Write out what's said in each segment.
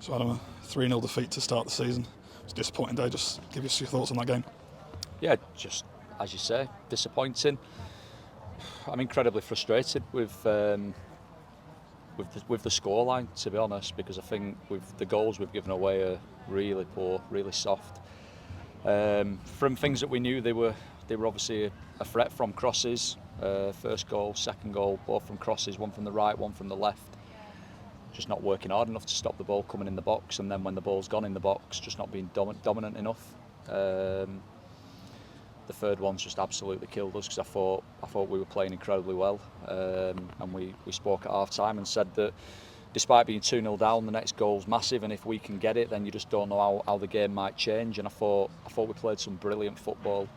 So Adam, a 3-0 defeat to start the season. It's a disappointing day. Just give us your thoughts on that game. Yeah, just as you say, disappointing. I'm incredibly frustrated with the scoreline, to be honest, because I think with the goals we've given away are really poor, really soft. From things that we knew, they were obviously a threat from crosses. First goal, second goal, both from crosses, one from the right, one from the left. Just not working hard enough to stop the ball coming in the box, and then when the ball's gone in the box, just not being dominant enough. The third one's just absolutely killed us, because I thought we were playing incredibly well, and we spoke at half time and said that despite being 2-0 down, the next goal's massive, and if we can get it, then you just don't know how the game might change. And I thought we played some brilliant football.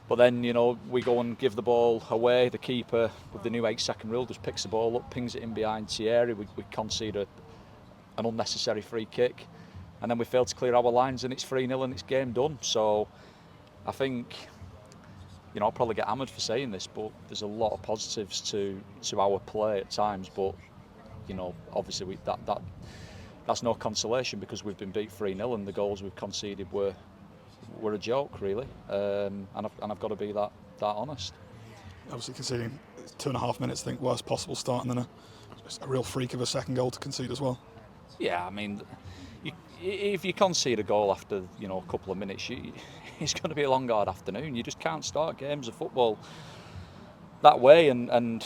But then, we go and give the ball away. The keeper, with the new 8-second rule, just picks the ball up, pings it in behind Thierry. We concede an unnecessary free kick, and then we fail to clear our lines, and it's 3-0 and it's game done. So I think, I'll probably get hammered for saying this, but there's a lot of positives to our play at times. But obviously that's no consolation, because we've been beat 3-0 and the goals we've conceded were a joke, really, and I've got to be that honest. Obviously conceding 2.5 minutes, I think, worst possible start, and then a real freak of a second goal to concede as well. Yeah, I mean, if you concede a goal after a couple of minutes, it's going to be a long, hard afternoon. You just can't start games of football that way, and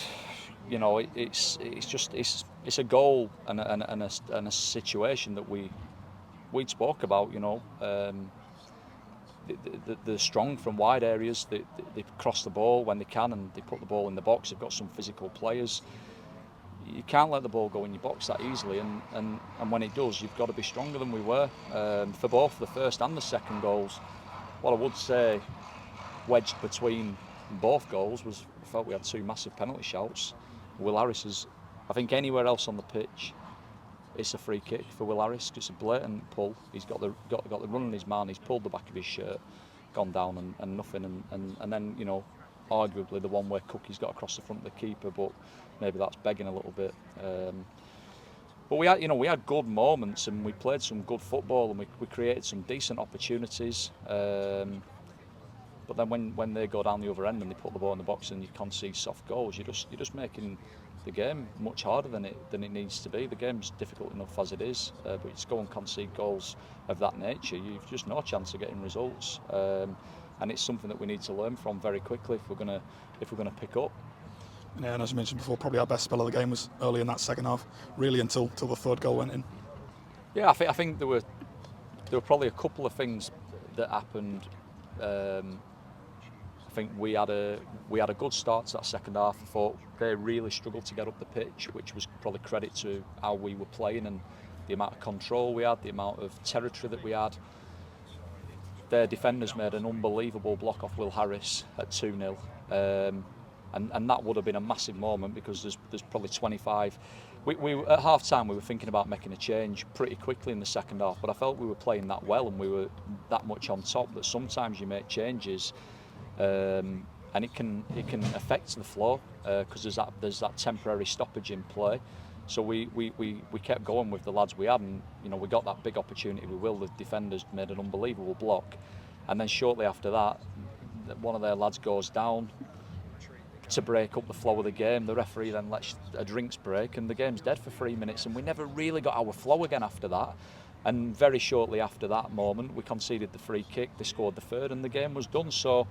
it's a goal and a situation that we'd spoke about. They're strong from wide areas. They cross the ball when they can, and they put the ball in the box. They've got some physical players. You can't let the ball go in your box that easily, and when it does, you've got to be stronger than we were. For both the first and the second goals, what I would say, wedged between both goals, was I felt we had two massive penalty shouts. Will Harris I think anywhere else on the pitch, it's a free kick for Will Harris. It's a blatant pull. He's got the run on his man. He's pulled the back of his shirt, gone down and nothing. And then arguably the one where Cookie's got across the front of the keeper, but maybe that's begging a little bit. But we had good moments, and we played some good football, and we created some decent opportunities. But then when they go down the other end and they put the ball in the box and you concede soft goals, you're just making the game much harder than it needs to be. The game's difficult enough as it is, but you just go and concede goals of that nature, you've just no chance of getting results. And it's something that we need to learn from very quickly if we're gonna pick up. Yeah, and as you mentioned before, probably our best spell of the game was early in that second half, really until the third goal went in. Yeah, I think there were probably a couple of things that happened. I think we had a good start to that second half. I thought they really struggled to get up the pitch, which was probably credit to how we were playing and the amount of control we had, the amount of territory that we had. Their defenders made an unbelievable block off Will Harris at 2-0, and that would have been a massive moment, because there's probably 25. We at half time we were thinking about making a change pretty quickly in the second half, but I felt we were playing that well and we were that much on top that sometimes you make changes. And it can affect the flow, because there's that temporary stoppage in play. So we kept going with the lads we had, and we got that big opportunity with Will. The defenders made an unbelievable block, and then shortly after that, one of their lads goes down to break up the flow of the game. The referee then lets a drinks break, and the game's dead for 3 minutes, and we never really got our flow again after that. And very shortly after that moment, we conceded the free kick, they scored the third, and the game was done. So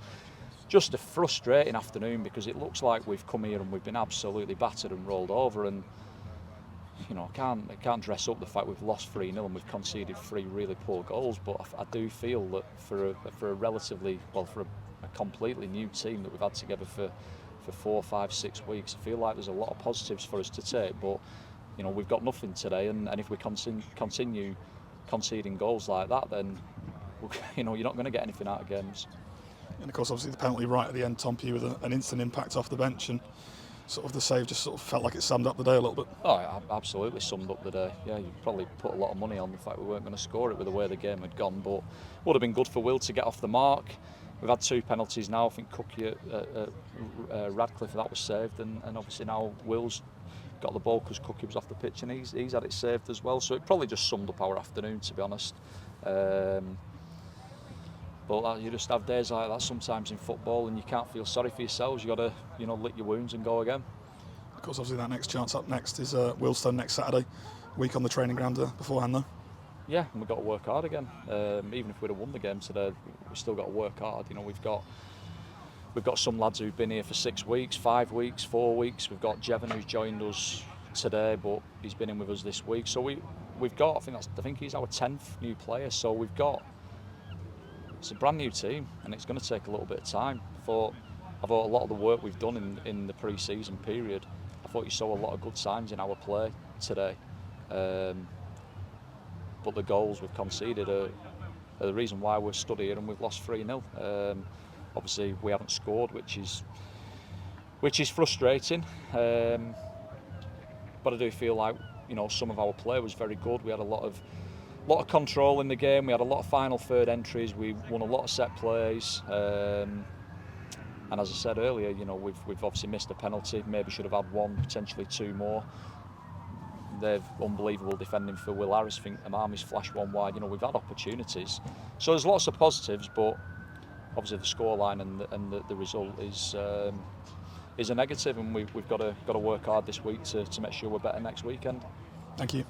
just a frustrating afternoon, because it looks like we've come here and we've been absolutely battered and rolled over, and I can't dress up the fact we've lost 3-0 and we've conceded 3 really poor goals. But I do feel that for a completely new team that we've had together for 4, 5, 6 weeks, I feel like there's a lot of positives for us to take. But we've got nothing today, and if we continue conceding goals like that, then you're not going to get anything out of games. And of course, obviously, the penalty right at the end, Tom Pugh, with an instant impact off the bench, and sort of the save just sort of felt like it summed up the day a little bit. Oh, it absolutely summed up the day. Yeah, you probably put a lot of money on the fact we weren't going to score it with the way the game had gone, but would have been good for Will to get off the mark. We've had 2 penalties now. I think Cookie at Radcliffe, that was saved, and obviously now Will's got the ball because Cookie was off the pitch, and he's had it saved as well. So it probably just summed up our afternoon, to be honest. But you just have days like that sometimes in football, and you can't feel sorry for yourselves. You got to, lick your wounds and go again. Of course, obviously that next chance up next is Wilstone next Saturday. Week on the training ground beforehand, though. Yeah, and we've got to work hard again. Even if we'd have won the game today, we've still got to work hard. We've got some lads who've been here for 6 weeks, 5 weeks, 4 weeks. We've got Jevon who's joined us today, but he's been in with us this week. So we've got, I think he's our 10th new player. So it's a brand new team, and it's going to take a little bit of time. I thought a lot of the work we've done in the pre-season period, I thought you saw a lot of good signs in our play today. But the goals we've conceded are the reason why we're stood here and we've lost 3-0. Obviously, we haven't scored, which is frustrating. But I do feel like some of our play was very good. We had a lot of control in the game. We had a lot of final third entries. We won a lot of set plays. And as I said earlier, we've obviously missed a penalty. Maybe should have had one, potentially 2 more. They've unbelievable defending for Will Harris. I think Amami's flashed one wide. We've had opportunities. So there's lots of positives, but obviously the scoreline and the result is a negative, and we've got to work hard this week to make sure we're better next weekend. Thank you.